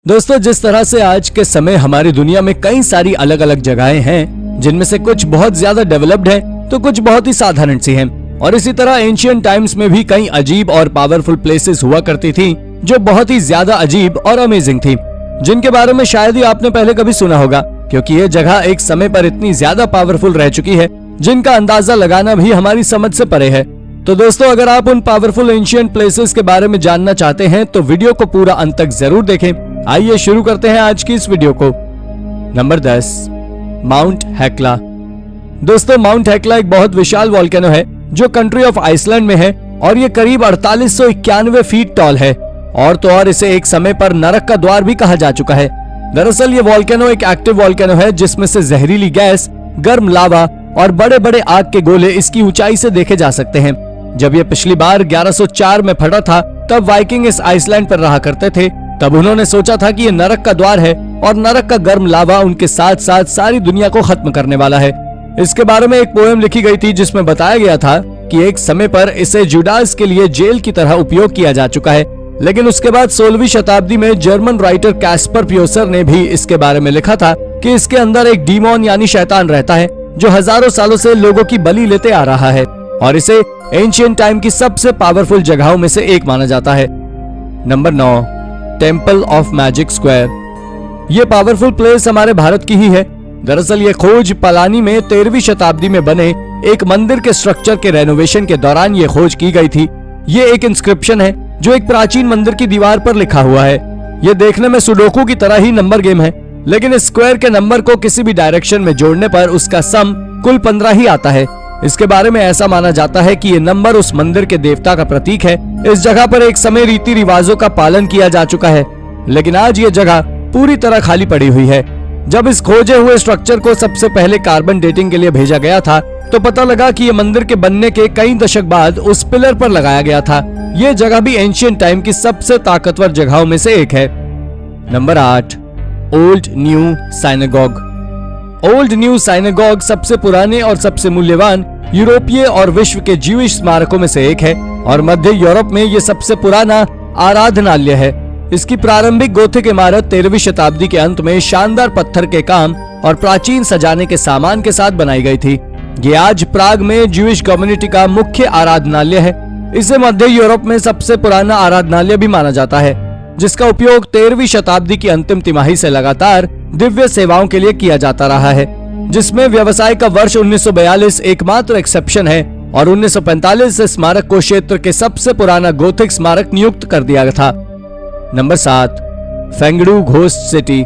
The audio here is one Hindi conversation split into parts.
दोस्तों, जिस तरह से आज के समय हमारी दुनिया में कई सारी अलग अलग जगहें हैं, जिनमें से कुछ बहुत ज्यादा डेवलप्ड हैं, तो कुछ बहुत ही साधारण सी हैं। और इसी तरह एंशिएंट टाइम्स में भी कई अजीब और पावरफुल प्लेसेस हुआ करती थी जो बहुत ही ज्यादा अजीब और अमेजिंग थी, जिनके बारे में शायद ही आपने पहले कभी सुना होगा, क्योंकि ये जगह एक समय पर इतनी ज्यादा पावरफुल रह चुकी है जिनका अंदाजा लगाना भी हमारी समझ से परे है। तो दोस्तों, अगर आप उन पावरफुल एंशिएंट प्लेसेस के बारे में जानना चाहते हैं तो वीडियो को पूरा अंत तक जरूर देखें। आइए शुरू करते हैं आज की इस वीडियो को। Number 10, mount Hekla. दोस्तों, माउंट हेक्ला एक बहुत विशाल वॉल्केनो है जो कंट्री ऑफ आइसलैंड में है और ये करीब 4891 फीट टॉल है। और तो और इसे एक समय पर नरक का द्वार भी कहा जा चुका है। दरअसल ये वॉल्केनो एक एक्टिव वॉल्केनो है जिसमें से जहरीली गैस, गर्म लावा और बड़े बड़े आग के गोले इसकी ऊंचाई से देखे जा सकते हैं। जब ये पिछली बार 1104 में फटा था तब वाइकिंग इस आइसलैंड पर रहा करते थे। तब उन्होंने सोचा था कि ये नरक का द्वार है और नरक का गर्म लावा उनके साथ साथ सारी दुनिया को खत्म करने वाला है। इसके बारे में एक पोएम लिखी गई थी जिसमें बताया गया था कि एक समय पर इसे जुडास के लिए जेल की तरह उपयोग किया जा चुका है। लेकिन उसके बाद 16वीं शताब्दी में जर्मन राइटर कैस्पर प्योसर ने भी इसके बारे में लिखा था कि इसके अंदर एक डीमोन यानी शैतान रहता है जो हजारों सालों से लोगों की बलि लेते आ रहा है और इसे एंशिएंट टाइम की सबसे पावरफुल जगहों में से एक माना जाता है। Number 9, temple of magic square. ये पावरफुल प्लेस हमारे भारत की ही है। दरअसल ये खोज पलानी में 13वीं शताब्दी में बने एक मंदिर के स्ट्रक्चर के रेनोवेशन के दौरान ये खोज की गई थी। ये एक इंस्क्रिप्शन है जो एक प्राचीन मंदिर की दीवार पर लिखा हुआ है। ये देखने में सुडोकू की तरह ही नंबर गेम है, लेकिन इस स्क्वायर के नंबर को किसी भी डायरेक्शन में जोड़ने पर उसका सम कुल 15 ही आता है। इसके बारे में ऐसा माना जाता है कि ये नंबर उस मंदिर के देवता का प्रतीक है। इस जगह पर एक समय रीति रिवाजों का पालन किया जा चुका है, लेकिन आज ये जगह पूरी तरह खाली पड़ी हुई है। जब इस खोजे हुए स्ट्रक्चर को सबसे पहले कार्बन डेटिंग के लिए भेजा गया था तो पता लगा कि ये मंदिर के बनने के कई दशक बाद उस पिलर पर लगाया गया था। ये जगह भी एंशिएंट टाइम की सबसे ताकतवर जगहों में से एक है। Number 8, old new synagogue. Old new synagogue सबसे पुराने और सबसे मूल्यवान यूरोपीय और विश्व के ज्यूइश स्मारकों में से एक है और मध्य यूरोप में ये सबसे पुराना आराधनालय है। इसकी प्रारंभिक गोथिक इमारत 13वीं शताब्दी के अंत में शानदार पत्थर के काम और प्राचीन सजाने के सामान के साथ बनाई गई थी। ये आज प्राग में ज्यूइश कम्युनिटी का मुख्य आराधनालय है। इसे मध्य यूरोप में सबसे पुराना आराधनालय भी माना जाता है, जिसका उपयोग 13वीं शताब्दी की अंतिम तिमाही से लगातार दिव्य सेवाओं के लिए किया जाता रहा है, जिसमें व्यवसाय का वर्ष 1942 एकमात्र एक्सेप्शन है और 1945 से स्मारक को क्षेत्र के सबसे पुराना गोथिक स्मारक नियुक्त कर दिया था। Number 7, Fengdu ghost city.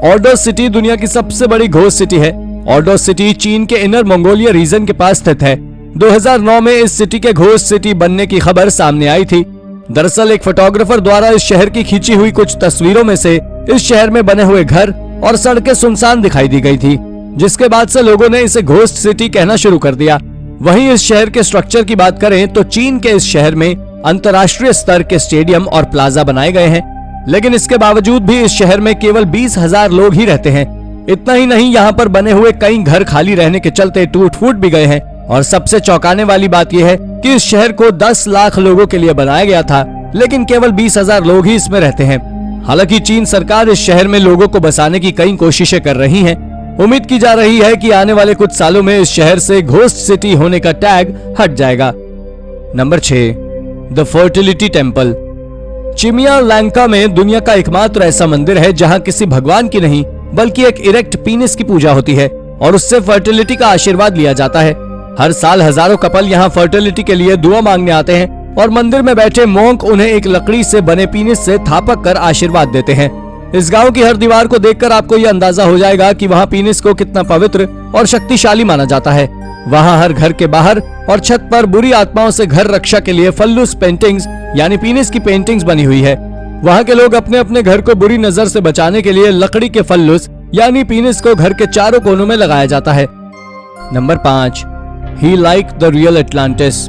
Ordos city दुनिया की सबसे बड़ी घोस्ट सिटी है। ऑर्डो सिटी चीन के इनर मंगोलिया रीजन के पास स्थित है। 2009 में इस सिटी के घोस्ट सिटी बनने की खबर सामने आई थी। दरअसल एक फोटोग्राफर द्वारा इस शहर की खींची हुई कुछ तस्वीरों में से इस शहर में बने हुए घर और सड़कें सुनसान दिखाई दी गई थी, जिसके बाद से लोगों ने इसे घोस्ट सिटी कहना शुरू कर दिया। वहीं इस शहर के स्ट्रक्चर की बात करें तो चीन के इस शहर में अंतर्राष्ट्रीय स्तर के स्टेडियम और प्लाजा बनाए गए हैं, लेकिन इसके बावजूद भी इस शहर में केवल 20,000 लोग ही रहते हैं। इतना ही नहीं, यहाँ पर बने हुए कई घर खाली रहने के चलते टूट फूट भी गए हैं। और सबसे चौंकाने वाली बात यह है कि इस शहर को 10 लाख लोगों के लिए बनाया गया था, लेकिन केवल 20,000 लोग ही इसमें रहते हैं। हालांकि चीन सरकार इस शहर में लोगों को बसाने की कई कोशिशें कर रही है। उम्मीद की जा रही है कि आने वाले कुछ सालों में इस शहर से घोस्ट सिटी होने का टैग हट जाएगा। Number 6, the fertility temple. Chimi Lhakhang में दुनिया का एकमात्र ऐसा मंदिर है जहां किसी भगवान की नहीं बल्कि एक इरेक्ट पीनिस की पूजा होती है और उससे फर्टिलिटी का आशीर्वाद लिया जाता है। हर साल हजारों कपल यहाँ फर्टिलिटी के लिए दुआ मांगने आते हैं और मंदिर में बैठे मोंक उन्हें एक लकड़ी से बने पीनिस से थापक कर आशीर्वाद देते हैं। इस गांव की हर दीवार को देखकर आपको यह अंदाजा हो जाएगा कि वहाँ पीनिस को कितना पवित्र और शक्तिशाली माना जाता है। वहाँ हर घर के बाहर और छत पर बुरी आत्माओं से घर रक्षा के लिए फल्लूस पेंटिंग्स यानी पीनिस की पेंटिंग्स बनी हुई है। वहाँ के लोग अपने अपने घर को बुरी नजर से बचाने के लिए लकड़ी के फल्लूस यानी पीनिस को घर के चारों कोनों में लगाया जाता है। Number 5, he like the real Atlantis.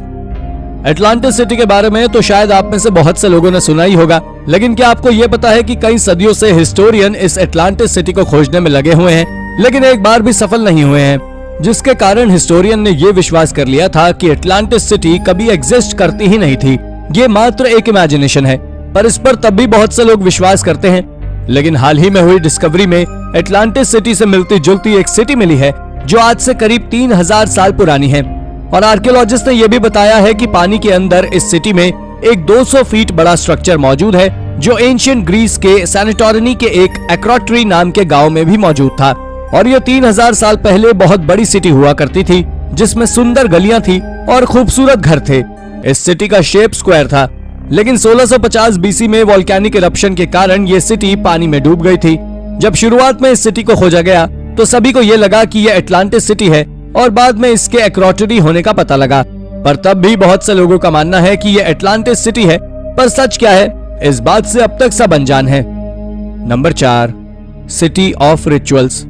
Atlantis city के बारे में तो शायद आप में से बहुत से लोगों ने सुना ही होगा, लेकिन क्या आपको ये पता है कि कई सदियों से हिस्टोरियन इस एटलांटिस सिटी को खोजने में लगे हुए हैं, लेकिन एक बार भी सफल नहीं हुए हैं, जिसके कारण हिस्टोरियन ने ये विश्वास कर लिया था कि एटलांटिस सिटी कभी एग्जिस्ट करती ही नहीं थी। ये मात्र एक इमेजिनेशन है, पर इस पर तब भी बहुत से लोग विश्वास करते हैं। लेकिन हाल ही में हुई डिस्कवरी में एटलांटिस सिटी से मिलती जुलती एक सिटी मिली है जो आज से करीब 3000 साल पुरानी है। और आर्कियोलॉजिस्ट ने यह भी बताया है कि पानी के अंदर इस सिटी में एक 200 फीट बड़ा स्ट्रक्चर मौजूद है जो एंशिएंट ग्रीस के सैनिटोरिनी के एक एक्रोट्री नाम के गांव में भी मौजूद था। और यह 3000 साल पहले बहुत बड़ी सिटी हुआ करती थी जिसमें सुंदर गलियां थी और खूबसूरत घर थे। इस सिटी का शेप स्क्वायर था, लेकिन 1650 बीसी में वोल्केनिक इरप्शन के कारण ये सिटी पानी में डूब गई थी। जब शुरुआत में इस सिटी को खोजा गया तो सभी को ये लगा कि यह एटलांटिस सिटी है और बाद में इसके एक्रोटरी होने का पता लगा। पर तब भी बहुत से लोगों का मानना है कि यह एटलांटिस सिटी है, पर सच क्या है इस बात से अब तक सब अनजान है। Number 4, city of rituals.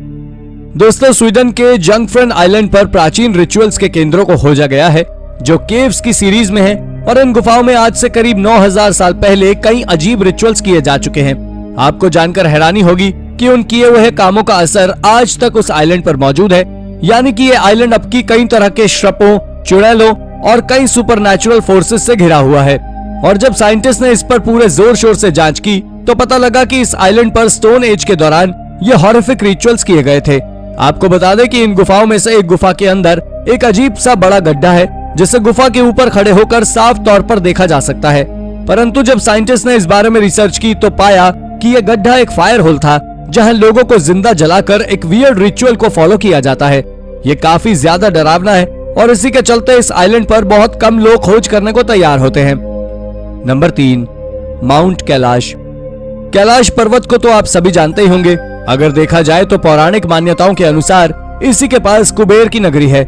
दोस्तों, स्वीडन के जंगफ्रन आइलैंड पर प्राचीन रिचुअल्स के केंद्रों को खोजा गया है जो केव्स की सीरीज में है। और इन गुफाओं में आज से करीब 9000 साल पहले कई अजीब रिचुअल्स किए जा चुके हैं। आपको जानकर हैरानी होगी कि उन किए हुए कामों का असर आज तक उस आइलैंड पर मौजूद है। यानी कि ये आइलैंड अब की कई तरह के श्रपों, चुड़ैलों और कई सुपरनैचुरल फोर्सेस से घिरा हुआ है। और जब साइंटिस्ट ने इस पर पूरे जोर शोर से जांच की तो पता लगा कि इस आइलैंड पर स्टोन एज के दौरान ये हॉरिफिक रिचुअल्स किए गए थे। आपको बता दें कि इन गुफाओं में से एक गुफा के अंदर एक अजीब सा बड़ा गड्ढा है जिसे गुफा के ऊपर खड़े होकर साफ तौर पर देखा जा सकता है। परंतु जब साइंटिस्ट ने इस बारे में रिसर्च की तो पाया कि यह गड्ढा एक फायर होल था जहां लोगों को जिंदा जलाकर एक वियर्ड रिचुअल को फॉलो किया जाता है। ये काफी ज्यादा डरावना है और इसी के चलते इस आइलैंड पर बहुत कम लोग खोज करने को तैयार होते हैं। Number 3, mount Kailash. कैलाश पर्वत को तो आप सभी जानते ही होंगे। अगर देखा जाए तो पौराणिक मान्यताओं के अनुसार इसी के पास कुबेर की नगरी है।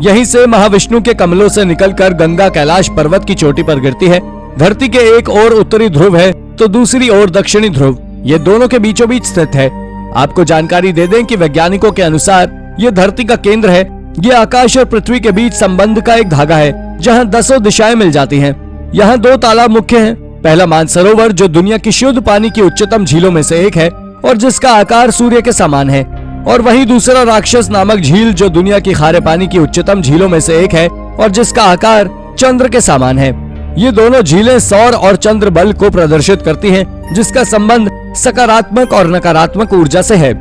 यहीं से महाविष्णु के कमलों से निकलकर गंगा कैलाश पर्वत की चोटी पर गिरती है। धरती के एक ओर उत्तरी ध्रुव है तो दूसरी ओर दक्षिणी ध्रुव। ये दोनों के बीचों बीच स्थित है। आपको जानकारी दे दें कि वैज्ञानिकों के अनुसार ये धरती का केंद्र है। ये आकाश और पृथ्वी के बीच संबंध का एक धागा है जहाँ 10 दिशाएं मिल जाती हैं। यहाँ 2 तालाब मुख्य हैं। पहला मानसरोवर जो दुनिया की शुद्ध पानी की उच्चतम झीलों में से एक है और जिसका आकार सूर्य के समान है। और वहीं दूसरा राक्षस नामक झील जो दुनिया की खारे पानी की उच्चतम झीलों में से एक है और जिसका आकार चंद्र के समान है। ये दोनों झीलें सौर और चंद्र बल को प्रदर्शित करती हैं, जिसका संबंध सकारात्मक और नकारात्मक ऊर्जा से है।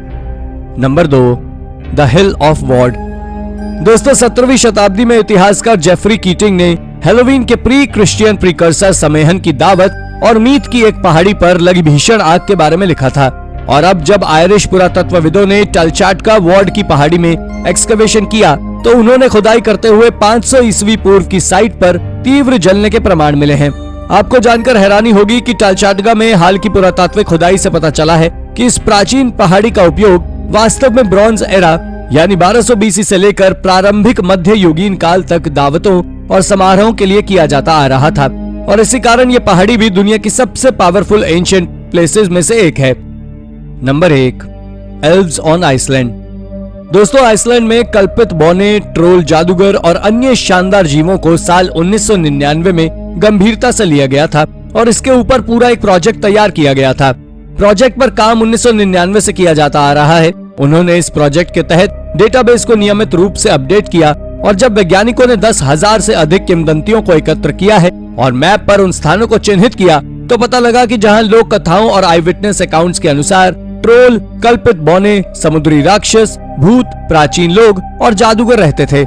Number 2, the hill of Ward. दोस्तों, 17वीं शताब्दी में इतिहासकार जेफरी कीटिंग ने हेलोवीन के प्री क्रिश्चियन प्रीकर्सर समेहन की दावत और मीत की एक पहाड़ी पर लगी भीषण आग के बारे में लिखा था। और अब जब आयरिश पुरातत्वविदों ने टलचाटका वॉर्ड की पहाड़ी में एक्सकवेशन किया तो उन्होंने खुदाई करते हुए 500 ईस्वी पूर्व की साइट पर तीव्र जलने के प्रमाण मिले हैं। आपको जानकर हैरानी होगी कि टलचाटका में हाल की पुरातात्विक खुदाई से पता चला है कि इस प्राचीन पहाड़ी का उपयोग वास्तव में ब्रॉन्ज एरा यानी 1200 बीसी से लेकर प्रारंभिक मध्य युगीन काल तक दावतों और समारोहों के लिए किया जाता आ रहा था। और इसी कारण ये पहाड़ी भी दुनिया की सबसे पावरफुल एंशिएंट प्लेसेस में से एक है। Number 1, elves on Iceland. दोस्तों, आइसलैंड में कल्पित बौने, ट्रोल, जादूगर और अन्य शानदार जीवों को साल 1999 में गंभीरता से लिया गया था और इसके ऊपर पूरा एक प्रोजेक्ट तैयार किया गया था। प्रोजेक्ट पर काम 1999 से किया जाता आ रहा है। उन्होंने इस प्रोजेक्ट के तहत डेटाबेस को नियमित रूप से अपडेट किया और जब वैज्ञानिकों ने 10,000 से अधिक किंवदंतियों को एकत्र किया है और मैप पर उन स्थानों को चिन्हित किया तो पता लगा कि जहां लोक कथाओं और आई विटनेस अकाउंट्स के अनुसार ट्रोल, कल्पित बौने, समुद्री राक्षस, भूत, प्राचीन लोग और जादूगर रहते थे।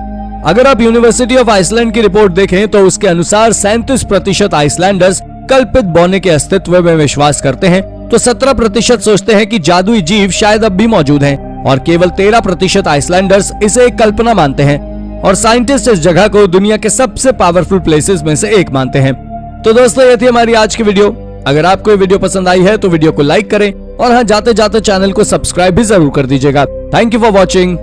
अगर आप यूनिवर्सिटी ऑफ आइसलैंड की रिपोर्ट देखें तो उसके अनुसार 37% आइसलैंडर्स कल्पित बौने के अस्तित्व में विश्वास करते हैं तो 17% सोचते हैं कि जादुई जीव शायद अब भी मौजूद हैं और केवल 13% आइसलैंडर्स इसे एक कल्पना मानते हैं। और साइंटिस्ट इस जगह को दुनिया के सबसे पावरफुल प्लेसेस में से एक मानते हैं। तो दोस्तों, ये थी हमारी आज की वीडियो। अगर आपको ये वीडियो पसंद आई है तो वीडियो को लाइक करें और हाँ, जाते जाते चैनल को सब्सक्राइब भी जरूर कर दीजिएगा। Thank you for watching.